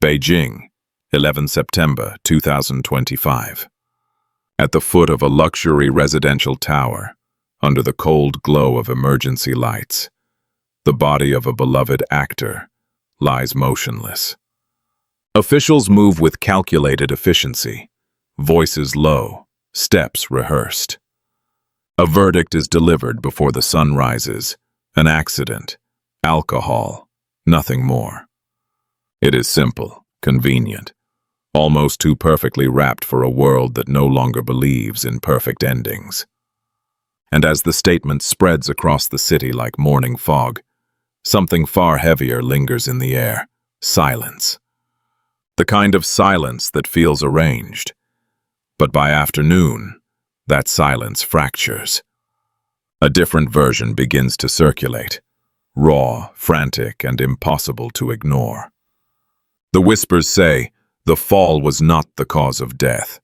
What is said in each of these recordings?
Beijing, 11 September 2025. At the foot of a luxury residential tower, under the cold glow of emergency lights, the body of a beloved actor lies motionless. Officials move with calculated efficiency, voices low, steps rehearsed. A verdict is delivered before the sun rises. An accident, alcohol, nothing more. It is simple, convenient, almost too perfectly wrapped for a world that no longer believes in perfect endings. And as the statement spreads across the city like morning fog, something far heavier lingers in the air: silence. The kind of silence that feels arranged. But by afternoon, that silence fractures. A different version begins to circulate, raw, frantic, and impossible to ignore. The whispers say the fall was not the cause of death,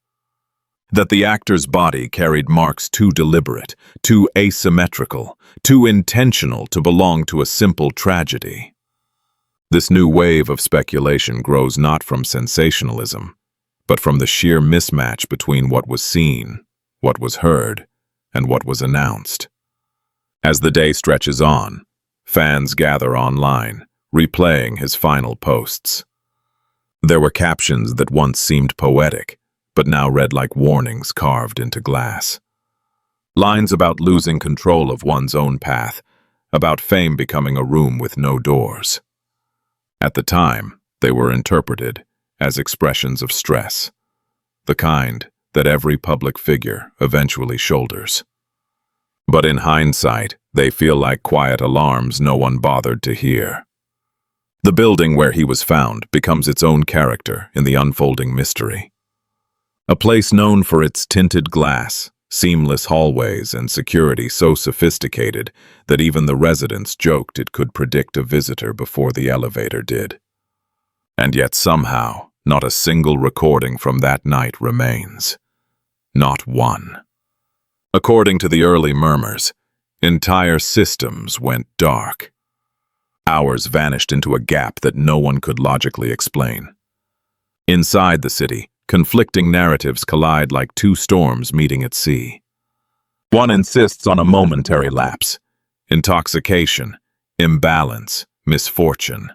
that the actor's body carried marks too deliberate, too asymmetrical, too intentional to belong to a simple tragedy. This new wave of speculation grows not from sensationalism, but from the sheer mismatch between what was seen, what was heard, and what was announced. As the day stretches on, fans gather online, replaying his final posts. There were captions that once seemed poetic, but now read like warnings carved into glass. Lines about losing control of one's own path, about fame becoming a room with no doors. At the time, they were interpreted as expressions of stress, the kind that every public figure eventually shoulders. But in hindsight, they feel like quiet alarms no one bothered to hear. The building where he was found becomes its own character in the unfolding mystery. A place known for its tinted glass, seamless hallways, and security so sophisticated that even the residents joked it could predict a visitor before the elevator did. And yet somehow, not a single recording from that night remains. Not one. According to the early murmurs, entire systems went dark. Hours vanished into a gap that no one could logically explain. Inside the city, conflicting narratives collide like two storms meeting at sea. One insists on a momentary lapse, intoxication, imbalance, misfortune.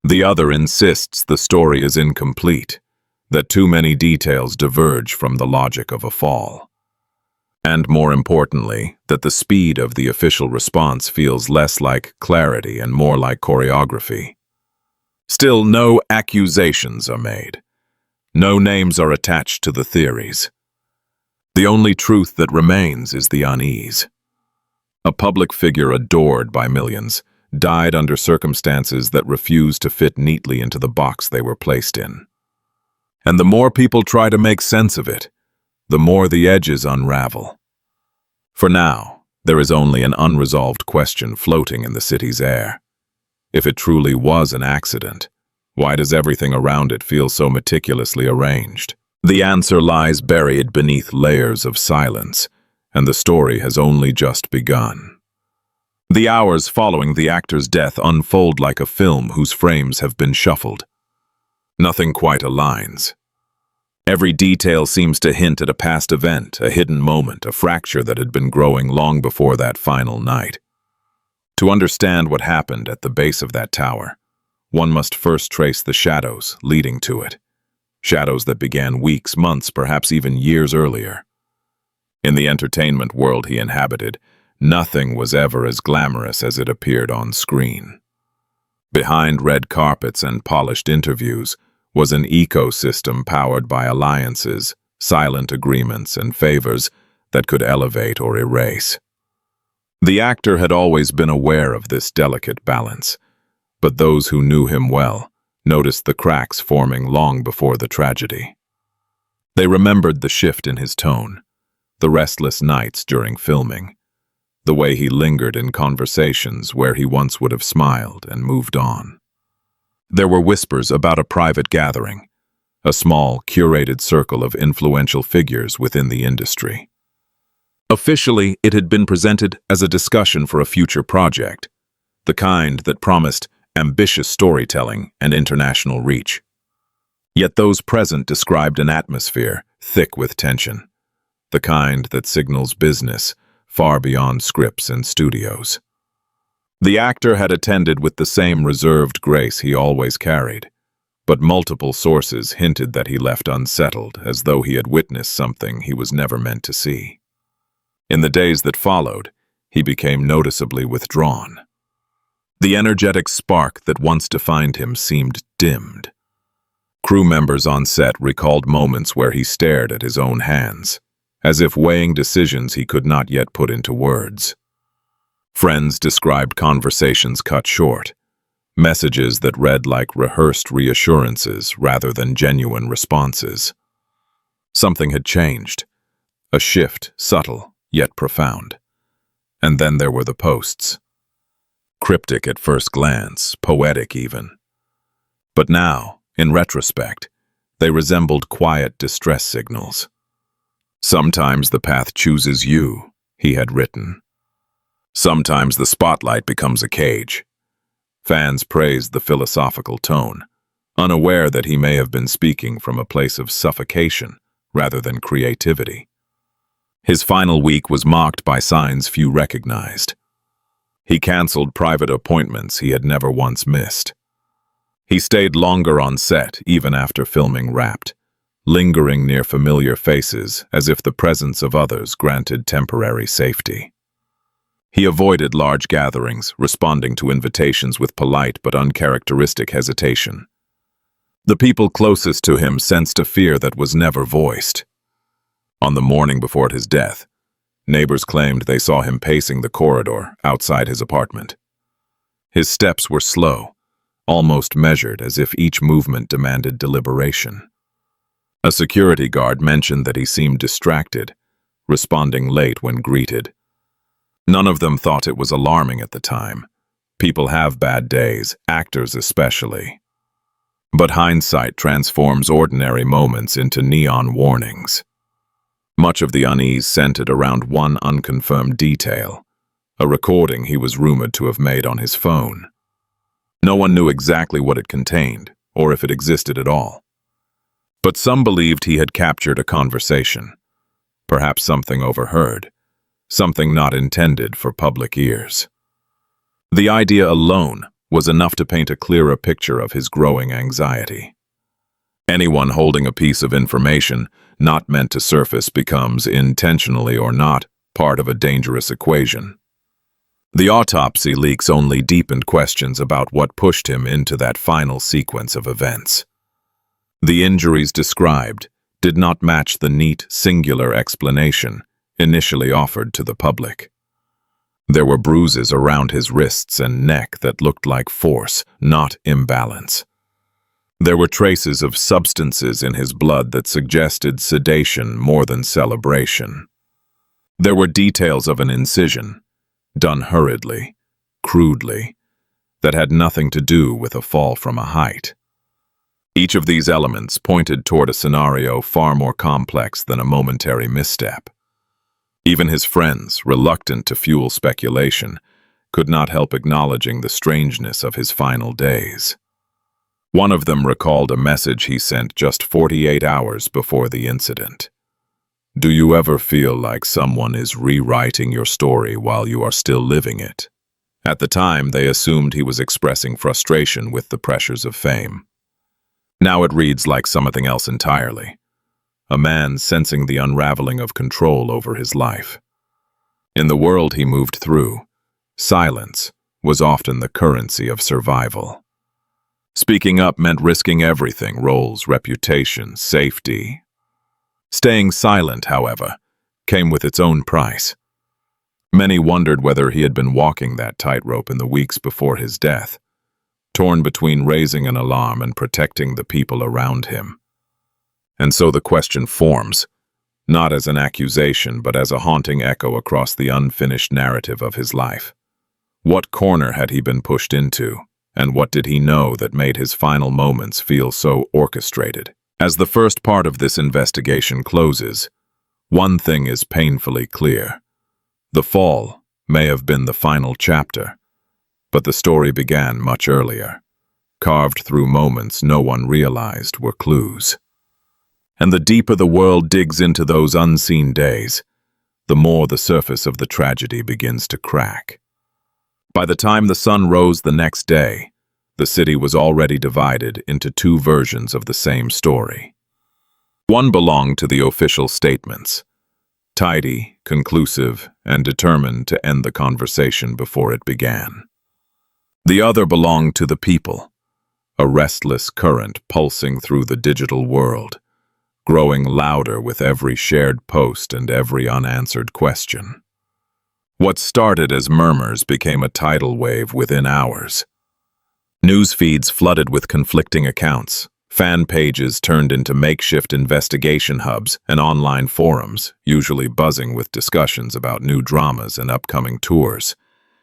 The other insists the story is incomplete, that too many details diverge from the logic of a fall. And more importantly, that the speed of the official response feels less like clarity and more like choreography. Still, no accusations are made. No names are attached to the theories. The only truth that remains is the unease. A public figure adored by millions died under circumstances that refused to fit neatly into the box they were placed in. And the more people try to make sense of it, the more the edges unravel. For now, there is only an unresolved question floating in the city's air. If it truly was an accident, why does everything around it feel so meticulously arranged? The answer lies buried beneath layers of silence, and the story has only just begun. The hours following the actor's death unfold like a film whose frames have been shuffled. Nothing quite aligns. Every detail seems to hint at a past event, a hidden moment, a fracture that had been growing long before that final night. To understand what happened at the base of that tower, one must first trace the shadows leading to it. Shadows that began weeks, months, perhaps even years earlier. In the entertainment world he inhabited, nothing was ever as glamorous as it appeared on screen. Behind red carpets and polished interviews was an ecosystem powered by alliances, silent agreements, and favors that could elevate or erase. The actor had always been aware of this delicate balance, but those who knew him well noticed the cracks forming long before the tragedy. They remembered the shift in his tone, the restless nights during filming, the way he lingered in conversations where he once would have smiled and moved on. There were whispers about a private gathering, a small, curated circle of influential figures within the industry. Officially, it had been presented as a discussion for a future project, the kind that promised ambitious storytelling, and international reach. Yet those present described an atmosphere thick with tension, the kind that signals business far beyond scripts and studios. The actor had attended with the same reserved grace he always carried, but multiple sources hinted that he left unsettled, as though he had witnessed something he was never meant to see. In the days that followed, he became noticeably withdrawn. The energetic spark that once defined him seemed dimmed. Crew members on set recalled moments where he stared at his own hands, as if weighing decisions he could not yet put into words. Friends described conversations cut short, messages that read like rehearsed reassurances rather than genuine responses. Something had changed, a shift subtle yet profound. And then there were the posts. Cryptic at first glance, poetic even. But now, in retrospect, they resembled quiet distress signals. "Sometimes the path chooses you," he had written. "Sometimes the spotlight becomes a cage." Fans praised the philosophical tone, unaware that he may have been speaking from a place of suffocation rather than creativity. His final week was marked by signs few recognized. He canceled private appointments he had never once missed. He stayed longer on set even after filming wrapped, lingering near familiar faces as if the presence of others granted temporary safety. He avoided large gatherings, responding to invitations with polite but uncharacteristic hesitation. The people closest to him sensed a fear that was never voiced. On the morning before his death, neighbors claimed they saw him pacing the corridor outside his apartment. His steps were slow, almost measured, as if each movement demanded deliberation. A security guard mentioned that he seemed distracted, responding late when greeted. None of them thought it was alarming at the time. People have bad days, actors especially. But hindsight transforms ordinary moments into neon warnings. Much of the unease centered around one unconfirmed detail, a recording he was rumored to have made on his phone. No one knew exactly what it contained, or if it existed at all. But some believed he had captured a conversation, perhaps something overheard, something not intended for public ears. The idea alone was enough to paint a clearer picture of his growing anxiety. Anyone holding a piece of information not meant to surface becomes, intentionally or not, part of a dangerous equation. The autopsy leaks only deepened questions about what pushed him into that final sequence of events. The injuries described did not match the neat, singular explanation initially offered to the public. There were bruises around his wrists and neck that looked like force, not imbalance. There were traces of substances in his blood that suggested sedation more than celebration. There were details of an incision, done hurriedly, crudely, that had nothing to do with a fall from a height. Each of these elements pointed toward a scenario far more complex than a momentary misstep. Even his friends, reluctant to fuel speculation, could not help acknowledging the strangeness of his final days. One of them recalled a message he sent just 48 hours before the incident. "Do you ever feel like someone is rewriting your story while you are still living it?" At the time, they assumed he was expressing frustration with the pressures of fame. Now it reads like something else entirely. A man sensing the unraveling of control over his life. In the world he moved through, silence was often the currency of survival. Speaking up meant risking everything: roles, reputation, safety. Staying silent, however, came with its own price. Many wondered whether he had been walking that tightrope in the weeks before his death, torn between raising an alarm and protecting the people around him. And so the question forms, not as an accusation but as a haunting echo across the unfinished narrative of his life. What corner had he been pushed into? And what did he know that made his final moments feel so orchestrated? As the first part of this investigation closes, one thing is painfully clear. The fall may have been the final chapter, But the story began much earlier, carved through moments no one realized were clues. And the deeper the world digs into those unseen days, the more the surface of the tragedy begins to crack. By the time the sun rose the next day, the city was already divided into two versions of the same story. One belonged to the official statements, tidy, conclusive, and determined to end the conversation before it began. The other belonged to the people, a restless current pulsing through the digital world, growing louder with every shared post and every unanswered question. What started as murmurs became a tidal wave within hours. News feeds flooded with conflicting accounts, fan pages turned into makeshift investigation hubs, and online forums, usually buzzing with discussions about new dramas and upcoming tours,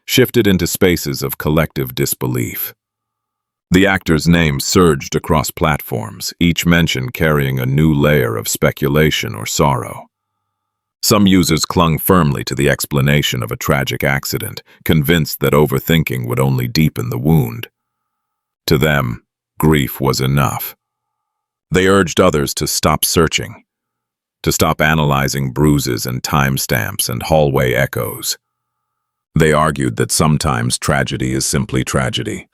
shifted into spaces of collective disbelief. The actors' names surged across platforms, each mention carrying a new layer of speculation or sorrow. Some users clung firmly to the explanation of a tragic accident, convinced that overthinking would only deepen the wound. To them, grief was enough. They urged others to stop searching, to stop analyzing bruises and timestamps and hallway echoes. They argued that sometimes tragedy is simply tragedy.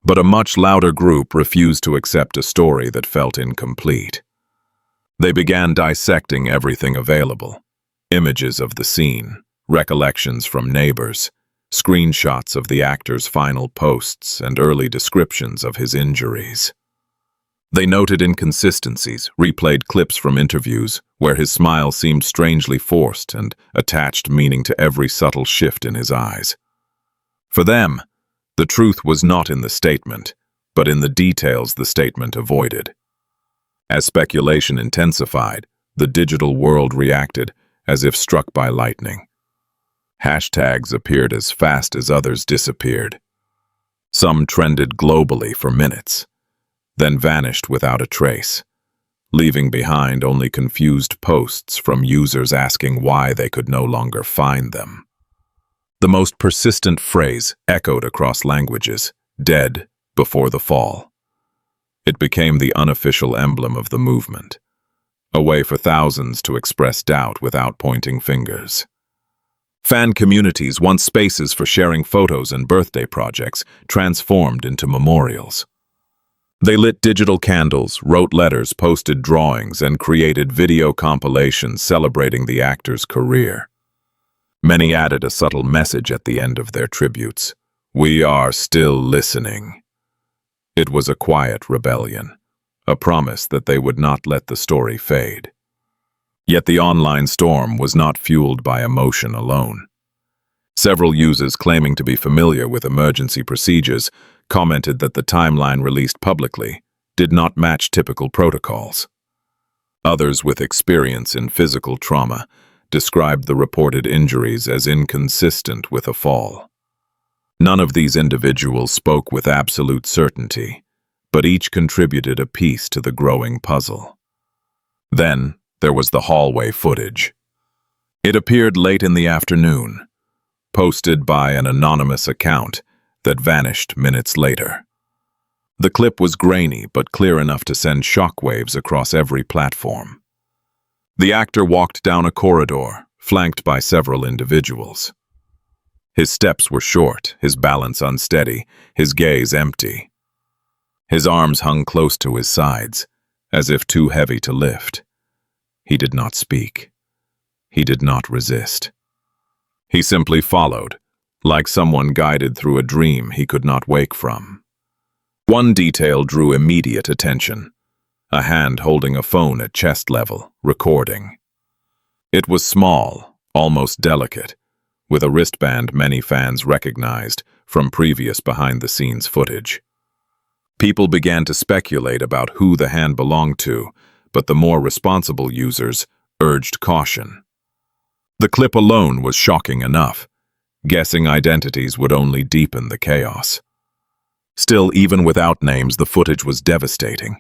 But a much louder group refused to accept a story that felt incomplete. They began dissecting everything available: images of the scene, recollections from neighbors, screenshots of the actor's final posts, and early descriptions of his injuries. They noted inconsistencies, replayed clips from interviews where his smile seemed strangely forced, and attached meaning to every subtle shift in his eyes. For them, the truth was not in the statement, but in the details the statement avoided. As speculation intensified, the digital world reacted as if struck by lightning. Hashtags appeared as fast as others disappeared. Some trended globally for minutes, then vanished without a trace, leaving behind only confused posts from users asking why they could no longer find them. The most persistent phrase echoed across languages: "dead before the fall." It became the unofficial emblem of the movement, a way for thousands to express doubt without pointing fingers. Fan communities, once spaces for sharing photos and birthday projects, transformed into memorials. They lit digital candles, wrote letters, posted drawings, and created video compilations celebrating the actor's career. Many added a subtle message at the end of their tributes: "We are still listening." It was a quiet rebellion, a promise that they would not let the story fade. Yet the online storm was not fueled by emotion alone. Several users claiming to be familiar with emergency procedures commented that the timeline released publicly did not match typical protocols. Others with experience in physical trauma described the reported injuries as inconsistent with a fall. None of these individuals spoke with absolute certainty, but each contributed a piece to the growing puzzle. Then there was the hallway footage. It appeared late in the afternoon, posted by an anonymous account that vanished minutes later. The clip was grainy but clear enough to send shockwaves across every platform. The actor walked down a corridor, flanked by several individuals. His steps were short, his balance unsteady, his gaze empty. His arms hung close to his sides, as if too heavy to lift. He did not speak. He did not resist. He simply followed, like someone guided through a dream he could not wake from. One detail drew immediate attention: a hand holding a phone at chest level, recording. It was small, almost delicate, with a wristband many fans recognized from previous behind-the-scenes footage. People began to speculate about who the hand belonged to, but the more responsible users urged caution. The clip alone was shocking enough. Guessing identities would only deepen the chaos. Still, even without names, the footage was devastating.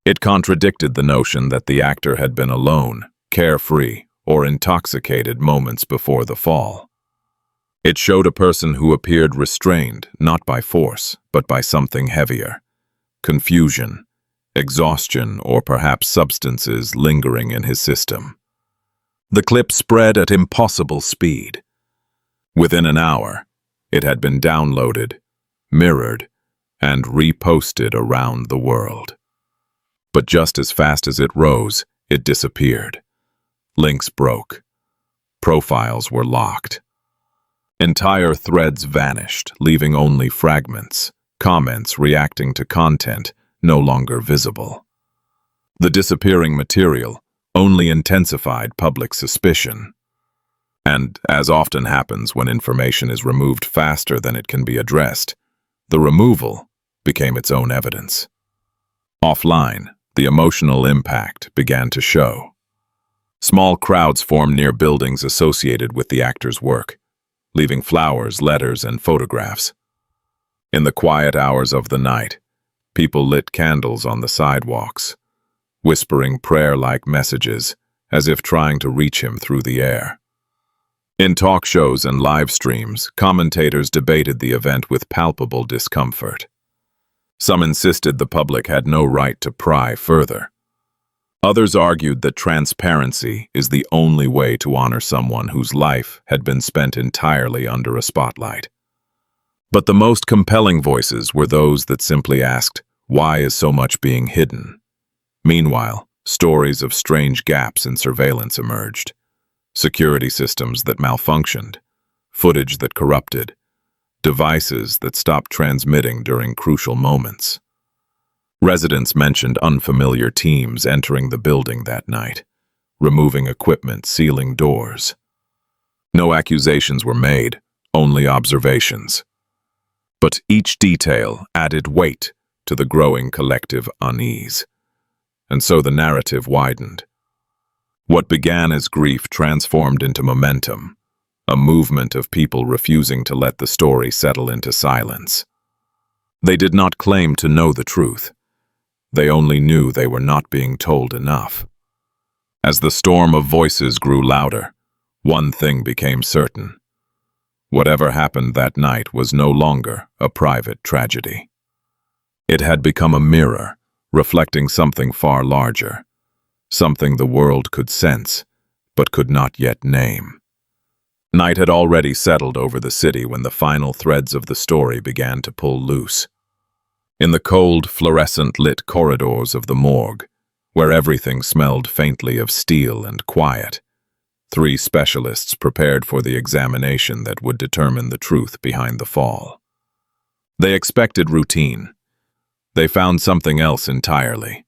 It contradicted the notion that the actor had been alone, carefree, or intoxicated moments before the fall. It showed a person who appeared restrained, not by force, but by something heavier. Confusion, exhaustion, or perhaps substances lingering in his system. The clip spread at impossible speed. Within an hour, it had been downloaded, mirrored, and reposted around the world. But just as fast as it rose, it disappeared. Links broke. Profiles were locked. Entire threads vanished, leaving only fragments, comments reacting to content no longer visible. The disappearing material only intensified public suspicion. And, as often happens when information is removed faster than it can be addressed, the removal became its own evidence. Offline, the emotional impact began to show. Small crowds formed near buildings associated with the actor's work, leaving flowers, letters, and photographs. In the quiet hours of the night, people lit candles on the sidewalks, whispering prayer-like messages as if trying to reach him through the air. In talk shows and live streams, commentators debated the event with palpable discomfort. Some insisted the public had no right to pry further. Others argued that transparency is the only way to honor someone whose life had been spent entirely under a spotlight. But the most compelling voices were those that simply asked, why is so much being hidden? Meanwhile, stories of strange gaps in surveillance emerged. Security systems that malfunctioned, footage that corrupted, devices that stopped transmitting during crucial moments. Residents mentioned unfamiliar teams entering the building that night, removing equipment, sealing doors. No accusations were made, only observations. But each detail added weight to the growing collective unease. And so the narrative widened. What began as grief transformed into momentum, a movement of people refusing to let the story settle into silence. They did not claim to know the truth. They only knew they were not being told enough. As the storm of voices grew louder, one thing became certain. Whatever happened that night was no longer a private tragedy. It had become a mirror, reflecting something far larger, something the world could sense, but could not yet name. Night had already settled over the city when the final threads of the story began to pull loose. In the cold, fluorescent-lit corridors of the morgue, where everything smelled faintly of steel and quiet, 3 specialists prepared for the examination that would determine the truth behind the fall. They expected routine. They found something else entirely.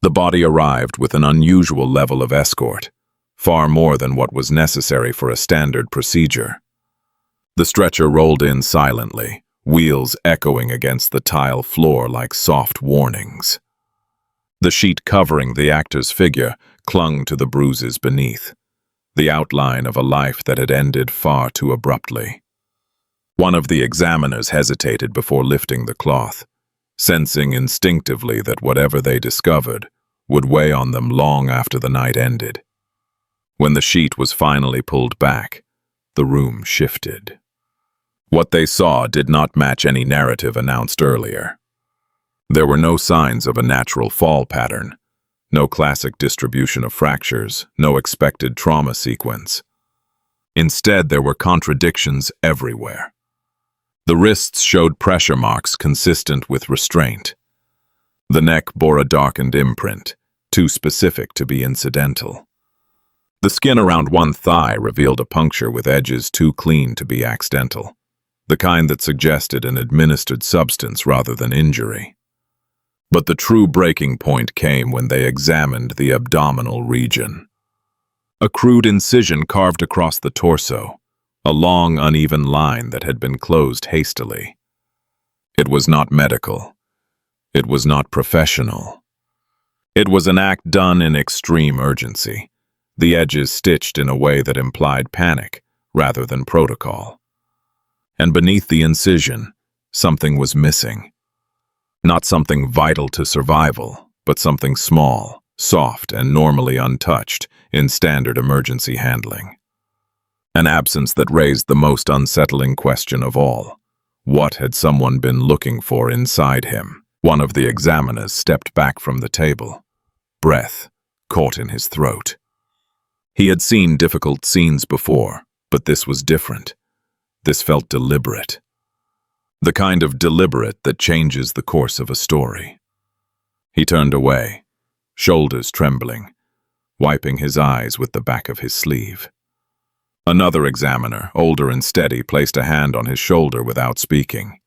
The body arrived with an unusual level of escort, far more than what was necessary for a standard procedure. The stretcher rolled in silently, wheels echoing against the tile floor like soft warnings. The sheet covering the actor's figure clung to the bruises beneath, the outline of a life that had ended far too abruptly. One of the examiners hesitated before lifting the cloth, sensing instinctively that whatever they discovered would weigh on them long after the night ended. When the sheet was finally pulled back, the room shifted. What they saw did not match any narrative announced earlier. There were no signs of a natural fall pattern, no classic distribution of fractures, no expected trauma sequence. Instead, there were contradictions everywhere. The wrists showed pressure marks consistent with restraint. The neck bore a darkened imprint, too specific to be incidental. The skin around one thigh revealed a puncture with edges too clean to be accidental, the kind that suggested an administered substance rather than injury. But the true breaking point came when they examined the abdominal region. A crude incision carved across the torso, a long, uneven line that had been closed hastily. It was not medical. It was not professional. It was an act done in extreme urgency, the edges stitched in a way that implied panic rather than protocol. And beneath the incision, something was missing. Not something vital to survival, but something small, soft, and normally untouched in standard emergency handling. An absence that raised the most unsettling question of all. What had someone been looking for inside him? One of the examiners stepped back from the table, breath caught in his throat. He had seen difficult scenes before, but this was different. This felt deliberate. The kind of deliberate that changes the course of a story. He turned away, shoulders trembling, wiping his eyes with the back of his sleeve. Another examiner, older and steady, placed a hand on his shoulder without speaking.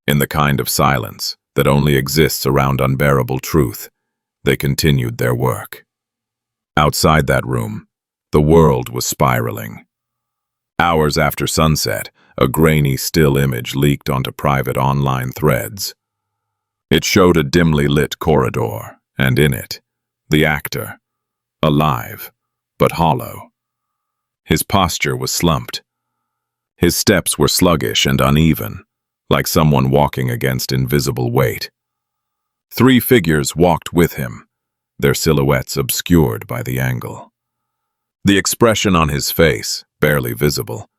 In the kind of silence that only exists around unbearable truth, they continued their work. Outside that room, the world was spiraling. Hours after sunset, a grainy still image leaked onto private online threads. It showed a dimly lit corridor, and in it, the actor, alive, but hollow. His posture was slumped. His steps were sluggish and uneven, like someone walking against invisible weight. 3 figures walked with him, their silhouettes obscured by the angle. The expression on his face, barely visible,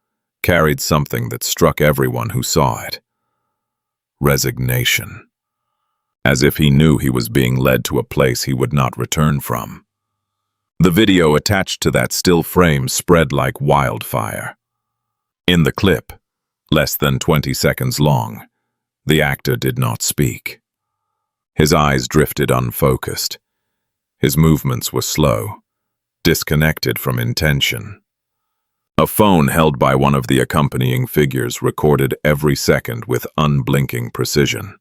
carried something that struck everyone who saw it. Resignation. As if he knew he was being led to a place he would not return from. The video attached to that still frame spread like wildfire. In the clip, less than 20 seconds long, the actor did not speak. His eyes drifted unfocused. His movements were slow, disconnected from intention. A phone held by one of the accompanying figures recorded every second with unblinking precision.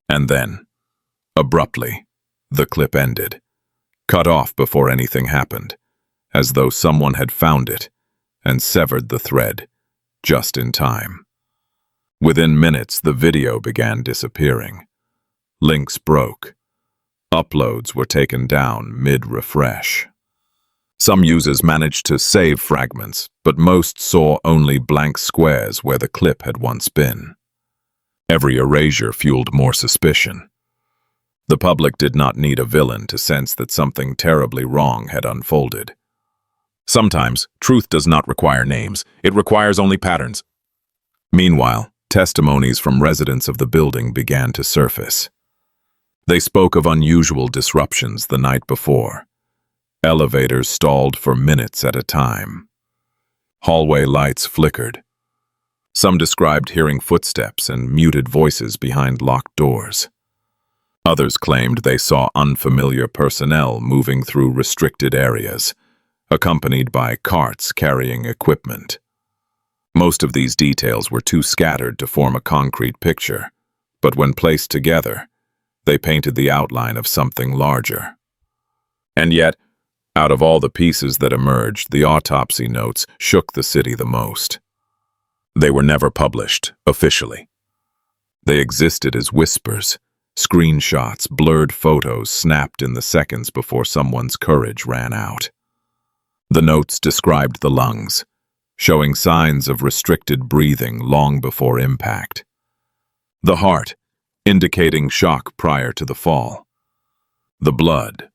And then, abruptly, the clip ended, cut off before anything happened, as though someone had found it and severed the thread, just in time. Within minutes, the video began disappearing. Links broke. Uploads were taken down mid-refresh. Some users managed to save fragments, but most saw only blank squares where the clip had once been. Every erasure fueled more suspicion. The public did not need a villain to sense that something terribly wrong had unfolded. Sometimes, truth does not require names, it requires only patterns. Meanwhile, testimonies from residents of the building began to surface. They spoke of unusual disruptions the night before. Elevators stalled for minutes at a time. Hallway lights flickered. Some described hearing footsteps and muted voices behind locked doors. Others claimed they saw unfamiliar personnel moving through restricted areas, accompanied by carts carrying equipment. Most of these details were too scattered to form a concrete picture, but when placed together, they painted the outline of something larger. And yet, out of all the pieces that emerged, the autopsy notes shook the city the most. They were never published, officially. They existed as whispers, screenshots, blurred photos snapped in the seconds before someone's courage ran out. The notes described the lungs, showing signs of restricted breathing long before impact. The heart, indicating shock prior to the fall. The blood,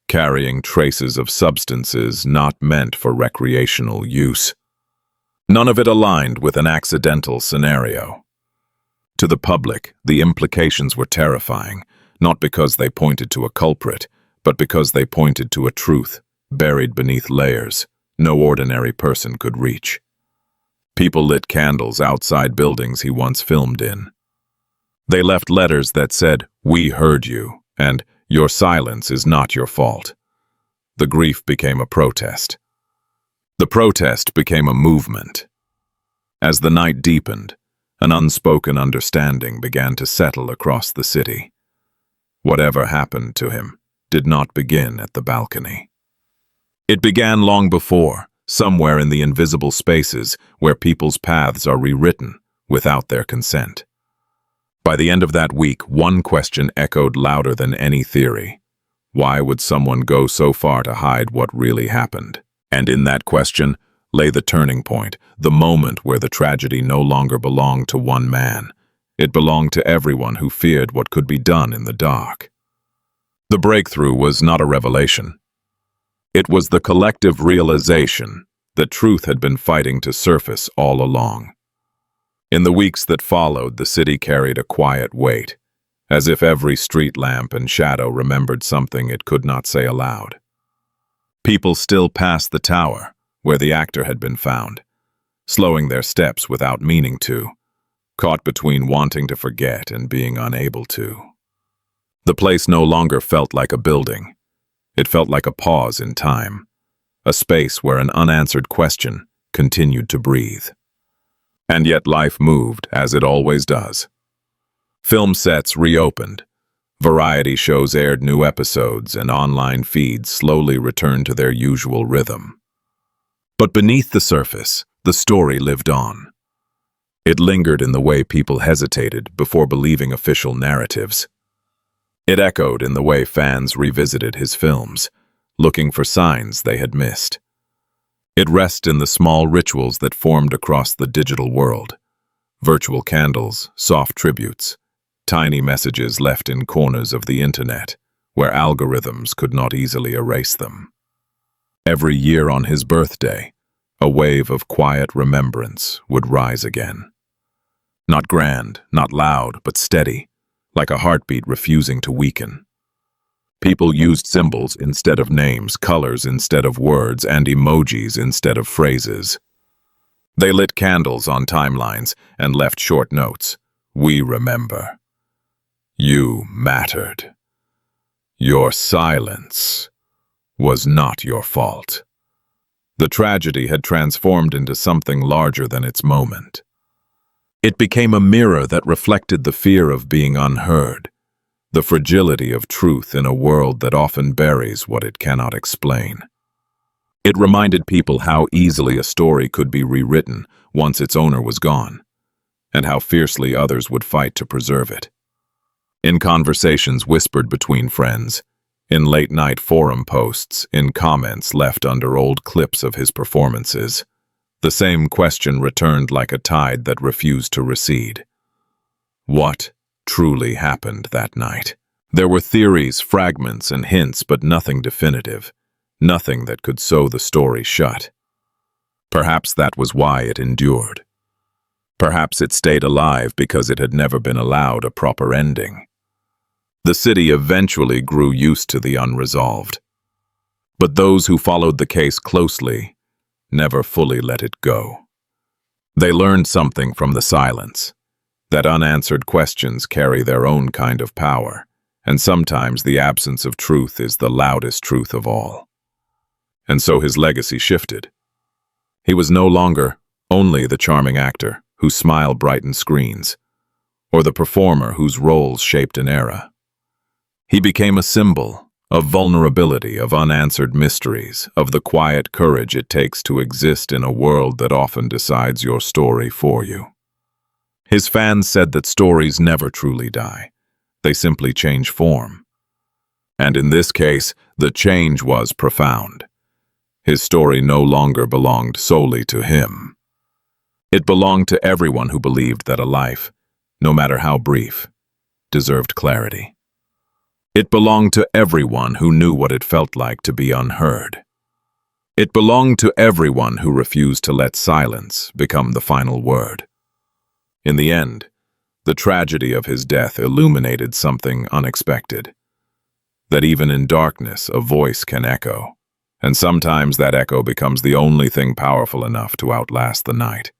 carrying traces of substances not meant for recreational use. None of it aligned with an accidental scenario. To the public, the implications were terrifying, not because they pointed to a culprit, but because they pointed to a truth buried beneath layers no ordinary person could reach. People lit candles outside buildings he once filmed in. They left letters that said, "We heard you," and "Your silence is not your fault." The grief became a protest. The protest became a movement. As the night deepened, an unspoken understanding began to settle across the city. Whatever happened to him did not begin at the balcony. It began long before, somewhere in the invisible spaces where people's paths are rewritten without their consent. By the end of that week, one question echoed louder than any theory. Why would someone go so far to hide what really happened? And in that question lay the turning point, the moment where the tragedy no longer belonged to one man. It belonged to everyone who feared what could be done in the dark. The breakthrough was not a revelation. It was the collective realization that truth had been fighting to surface all along. In the weeks that followed, the city carried a quiet weight, as if every street lamp and shadow remembered something it could not say aloud. People still passed the tower, where the actor had been found, slowing their steps without meaning to, caught between wanting to forget and being unable to. The place no longer felt like a building. It felt like a pause in time, a space where an unanswered question continued to breathe. And yet life moved, as it always does. Film sets reopened, variety shows aired new episodes, and online feeds slowly returned to their usual rhythm. But beneath the surface, the story lived on. It lingered in the way people hesitated before believing official narratives. It echoed in the way fans revisited his films, looking for signs they had missed. It rested in the small rituals that formed across the digital world: virtual candles, soft tributes, tiny messages left in corners of the internet, where algorithms could not easily erase them. Every year on his birthday, a wave of quiet remembrance would rise again. Not grand, not loud, but steady, like a heartbeat refusing to weaken. People used symbols instead of names, colors instead of words, and emojis instead of phrases. They lit candles on timelines and left short notes. We remember. You mattered. Your silence was not your fault. The tragedy had transformed into something larger than its moment. It became a mirror that reflected the fear of being unheard, the fragility of truth in a world that often buries what it cannot explain. It reminded people how easily a story could be rewritten once its owner was gone, and how fiercely others would fight to preserve it. In conversations whispered between friends, in late-night forum posts, in comments left under old clips of his performances, the same question returned like a tide that refused to recede. What truly happened that night? There were theories, fragments, and hints, but nothing definitive, nothing that could sew the story shut. Perhaps that was why it endured. Perhaps it stayed alive because it had never been allowed a proper ending. The city eventually grew used to the unresolved. But those who followed the case closely never fully let it go. They learned something from the silence, that unanswered questions carry their own kind of power, and sometimes the absence of truth is the loudest truth of all. And so his legacy shifted. He was no longer only the charming actor whose smile brightened screens, or the performer whose roles shaped an era. He became a symbol of vulnerability, of unanswered mysteries, of the quiet courage it takes to exist in a world that often decides your story for you. His fans said that stories never truly die. They simply change form. And in this case, the change was profound. His story no longer belonged solely to him. It belonged to everyone who believed that a life, no matter how brief, deserved clarity. It belonged to everyone who knew what it felt like to be unheard. It belonged to everyone who refused to let silence become the final word. In the end, the tragedy of his death illuminated something unexpected. That even in darkness, a voice can echo, and sometimes that echo becomes the only thing powerful enough to outlast the night.